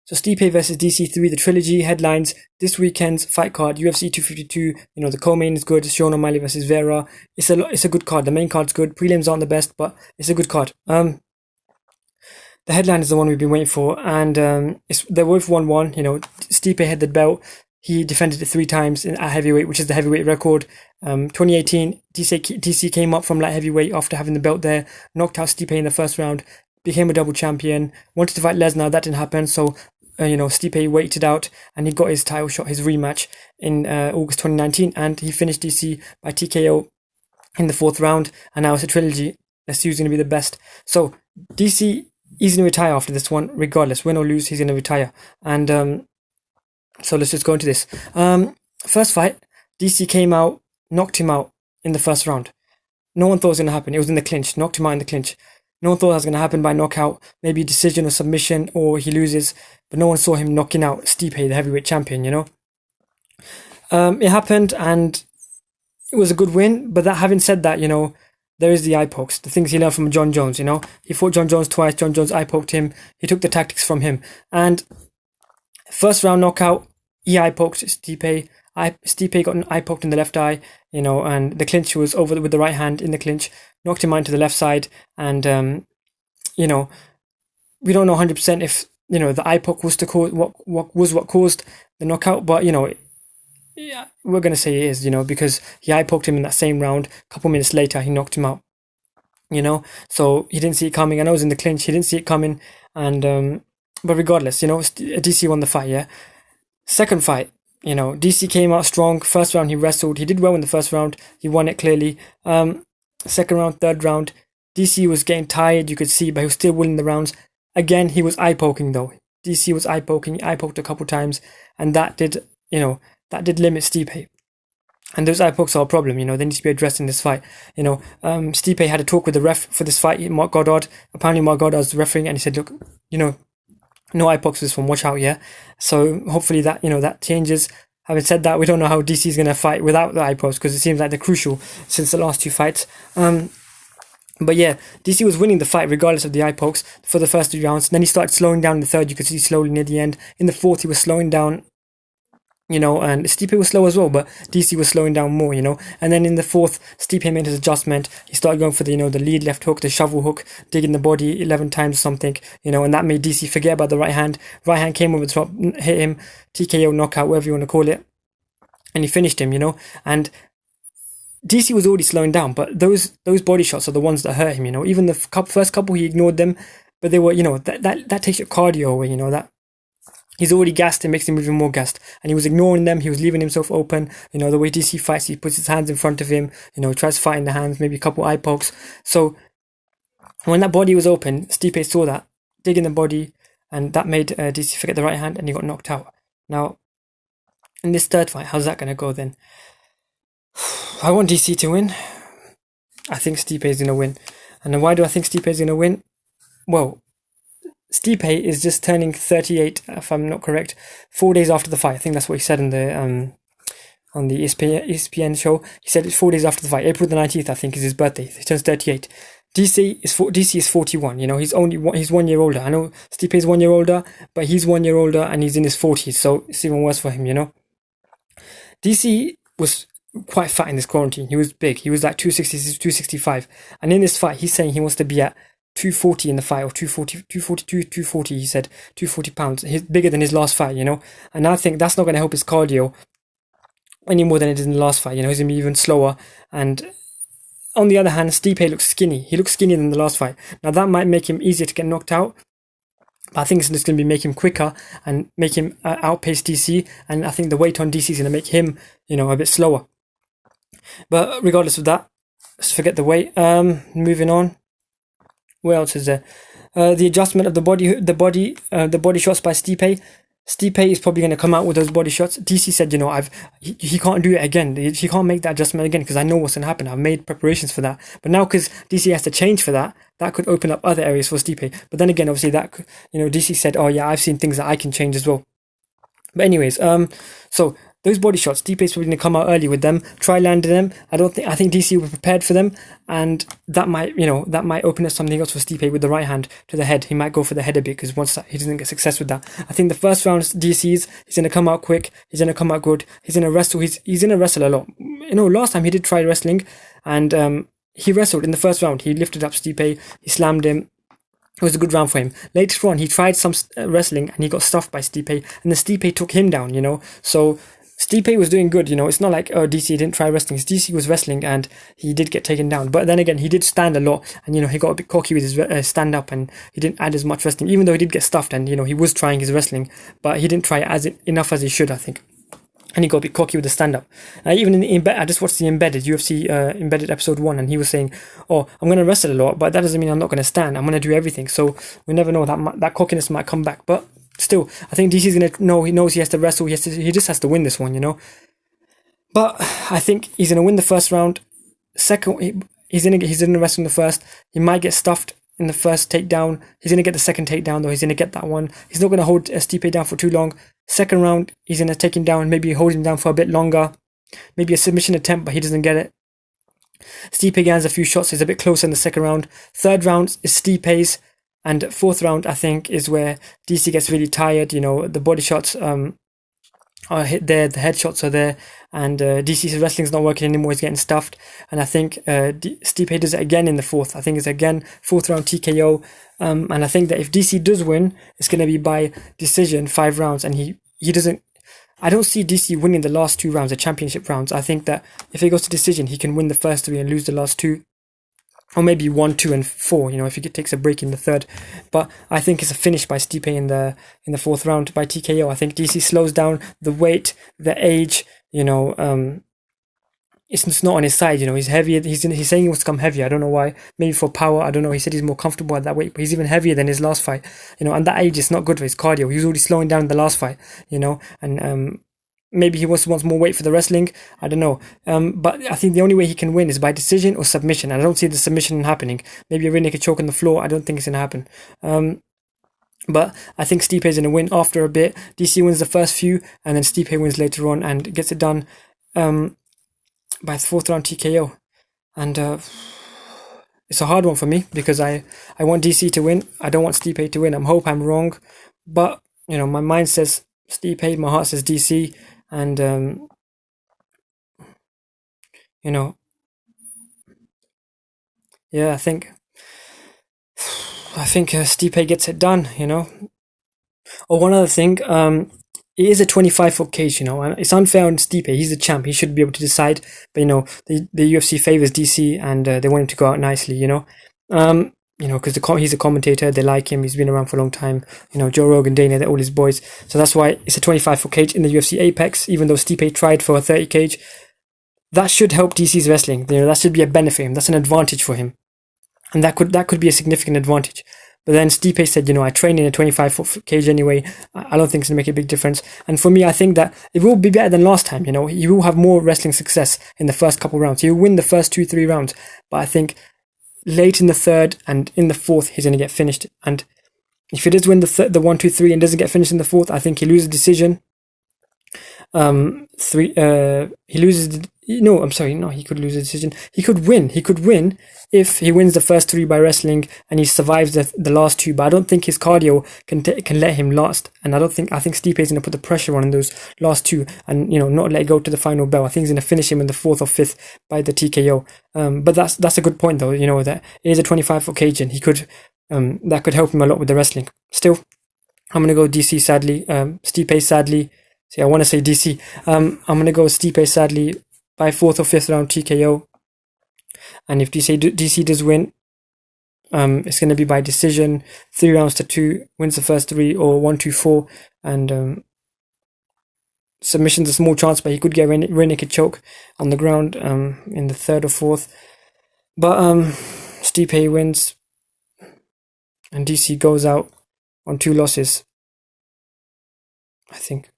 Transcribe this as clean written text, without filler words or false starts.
So Stipe versus DC3, the trilogy headlines this weekend's fight card. UFC 252. The co-main is good. Sean O'Malley versus Vera. It's a good card. The main card's good. Prelims aren't the best, but it's a good card. The headline is the one we've been waiting for, and they're both 1-1. Stipe had the belt. He defended it 3 times at heavyweight, which is the heavyweight record. 2018, DC came up from light heavyweight after having the belt there, knocked out Stipe in the first round, became a double champion, wanted to fight Lesnar, that didn't happen, so Stipe waited out, and he got his title shot, his rematch in August 2019, and he finished DC by TKO in the 4th round, and now it's a trilogy. Let's see who's going to be the best. So DC, he's going to retire after this one, regardless, win or lose, he's going to retire. And so let's just go into this. First fight, DC came out, knocked him out in the first round. No one thought it was going to happen. It was in the clinch, knocked him out in the clinch. No one thought that was going to happen by knockout, maybe decision or submission, or he loses. But no one saw him knocking out Stipe, the heavyweight champion, It happened, and it was a good win. But having said that, there is the eye pokes, the things he learned from John Jones, He fought John Jones twice. John Jones eye poked him. He took the tactics from him. And first round knockout, he eye poked Stipe. Stipe got an eye poked in the left eye, and the clinch was over with the right hand in the clinch, knocked him out to the left side, and we don't know 100% if the eye poke was to cause what caused the knockout, but yeah, we're gonna say it is, because he eye poked him in that same round. A couple minutes later, he knocked him out, so he didn't see it coming. I know it was in the clinch, he didn't see it coming, and but regardless, DC won the fight. Yeah, second fight. DC came out strong. First round, he wrestled. He did well in the first round. He won it clearly. Second round, third round, DC was getting tired, you could see, but he was still winning the rounds. Again, he was eye-poking, though. DC was eye-poking. He eye-poked a couple times, and that did limit Stipe. And those eye pokes are a problem, they need to be addressed in this fight. Stipe had a talk with the ref for this fight, Mark Goddard. Apparently, Mark Goddard was refereeing, and he said, look, no eye pokes for this one, watch out, yeah? So hopefully that changes. Having said that, we don't know how DC is going to fight without the eye pokes, because it seems like they're crucial since the last 2 fights. But yeah, DC was winning the fight regardless of the eye pokes for the first 3 rounds. Then he started slowing down in the third, you could see slowly near the end. In the fourth, he was slowing down, and Stipe was slow as well, but DC was slowing down more, And then in the fourth, Stipe made his adjustment. He started going for the, the lead left hook, the shovel hook, digging the body 11 times or something, and that made DC forget about the right hand. Right hand came over the top, hit him, TKO, knockout, whatever you want to call it. And he finished him, And DC was already slowing down, but those body shots are the ones that hurt him, Even the first couple, he ignored them, but they were, that takes your cardio away, that he's already gassed, it makes him even more gassed. And he was ignoring them, he was leaving himself open. The way DC fights, he puts his hands in front of him, tries to fight in the hands, maybe a couple eye pokes. So when that body was open, Stipe saw that, digging the body, and that made DC forget the right hand, and he got knocked out. Now, in this third fight, how's that going to go then? I want DC to win. I think Stipe is going to win. And then why do I think Stipe is going to win? Well, Stipe is just turning 38, if I'm not correct, 4 days after the fight. I think that's what he said on the ESPN show. He said it's 4 days after the fight. April the 19th, I think, is his birthday. He turns 38. DC is 41. He's 1 year older. I know Stipe is 1 year older, but he's 1 year older and he's in his 40s, so it's even worse for him. DC was quite fat in this quarantine. He was big. He was like 260, 265, and in this fight, he's saying he wants to be at 240 in the fight, or 240, he said, 240 pounds. He's bigger than his last fight, and I think that's not going to help his cardio any more than it did in the last fight. He's going to be even slower. And on the other hand, Stipe looks skinny. He looks skinnier than the last fight. Now that might make him easier to get knocked out, but I think it's just going to be make him quicker and make him outpace DC, and I think the weight on DC is going to make him, a bit slower. But regardless of that, let's forget the weight. Moving on. What else is there? The adjustment of the body shots by Stipe. Stipe is probably going to come out with those body shots. DC said, he can't do it again. He can't make that adjustment again because I know what's going to happen. I've made preparations for that. But now because DC has to change for that, that could open up other areas for Stipe. But then again, obviously that, DC said, oh yeah, I've seen things that I can change as well. But anyways, so those body shots, Stipe's probably going to come out early with them, try landing them. I think DC will be prepared for them, and that might, that might open up something else for Stipe with the right hand to the head. He might go for the head a bit, because once that, he doesn't get success with that. I think the first round DC's, he's going to come out quick, he's going to come out good, he's going to wrestle, he's going to wrestle a lot. Last time he did try wrestling, and he wrestled in the first round. He lifted up Stipe, he slammed him. It was a good round for him. Later on, he tried some wrestling and he got stuffed by Stipe, and the Stipe took him down, So Stipe was doing good, It's not like, DC didn't try wrestling. DC was wrestling and he did get taken down. But then again, he did stand a lot, and, he got a bit cocky with his stand up, and he didn't add as much wrestling, even though he did get stuffed, and, he was trying his wrestling, but he didn't try enough as he should, I think. And he got a bit cocky with the stand-up. Even in the I just watched the UFC Embedded episode 1, and he was saying, "Oh, I'm going to wrestle a lot, but that doesn't mean I'm not going to stand. I'm going to do everything." So we never know, that cockiness might come back. But still, I think DC's going to know. He knows he has to wrestle. He just has to win this one, But I think he's going to win the first round. Second, he's going to wrestle in the first. He might get stuffed in the first takedown. He's going to get the second takedown, though. He's going to get that one. He's not going to hold Stipe down for too long. Second round, he's going to take him down, maybe hold him down for a bit longer. Maybe a submission attempt, but he doesn't get it. Stipe gains a few shots. He's a bit closer in the second round. Third round is Stipe's. And fourth round, I think, is where DC gets really tired. The body shots are hit there, the headshots are there, and DC's wrestling's not working anymore. He's getting stuffed, and I think Stipe does it again in the fourth. I think it's again fourth round TKO, and I think that if DC does win, it's going to be by decision, 5 rounds, and he doesn't. I don't see DC winning the last 2 rounds, the championship rounds. I think that if he goes to decision, he can win the first 3 and lose the last 2. Or maybe 1, 2, and 4. If he takes a break in the third, but I think it's a finish by Stipe in the fourth round by TKO. I think DC slows down. The weight, the age, it's not on his side. He's heavier. He's saying he wants to come heavier. I don't know why. Maybe for power. I don't know. He said he's more comfortable at that weight, but he's even heavier than his last fight. And that age is not good for his cardio. He was already slowing down in the last fight. And maybe he wants more weight for the wrestling. I don't know. But I think the only way he can win is by decision or submission. And I don't see the submission happening. Maybe a rear naked choke on the floor. I don't think it's going to happen. But I think Stipe is going to win after a bit. DC wins the first few, and then Stipe wins later on and gets it done by fourth round TKO. And it's a hard one for me, because I want DC to win. I don't want Stipe to win. I hope I'm wrong. But, my mind says Stipe, my heart says DC. And, yeah, I think Stipe gets it done, Oh, one other thing, it is a 25-foot cage, and it's unfair on Stipe. He's the champ. He should be able to decide. But, the UFC favors DC, and they want him to go out nicely, because he's a commentator. They like him. He's been around for a long time. Joe Rogan, Dana, they're all his boys. So that's why it's a 25-foot cage in the UFC Apex, even though Stipe tried for a 30 cage. That should help DC's wrestling. That should be a benefit for him. That's an advantage for him. And that could be a significant advantage. But then Stipe said, I train in a 25-foot cage anyway. I don't think it's going to make a big difference. And for me, I think that it will be better than last time. He will have more wrestling success in the first couple rounds. He will win the first 2-3 rounds. But I think late in the third and in the fourth, he's going to get finished. And if he does win the 1, 2, 3 and doesn't get finished in the fourth, I think he loses decision. He loses. No, I'm sorry. No, he could lose a decision. He could win. He could win if he wins the first 3 by wrestling and he survives the last 2. But I don't think his cardio can let him last. And I think Stipe is going to put the pressure on in those last 2 and not let it go to the final bell. I think he's going to finish him in the 4th or 5th by the TKO. But that's a good point though. That it is a 25-foot cage and he could that could help him a lot with the wrestling. Still, I'm going to go DC sadly. Stipe sadly. See, I want to say DC. I'm going to go Stipe sadly by 4th or 5th round TKO. And if DC does win, it's going to be by decision, 3 rounds to 2, wins the first 3, or 1, 2, 4, and submission's a small chance, but he could get rear naked choke on the ground in the 3rd or 4th. But Stipe wins, and DC goes out on 2 losses, I think.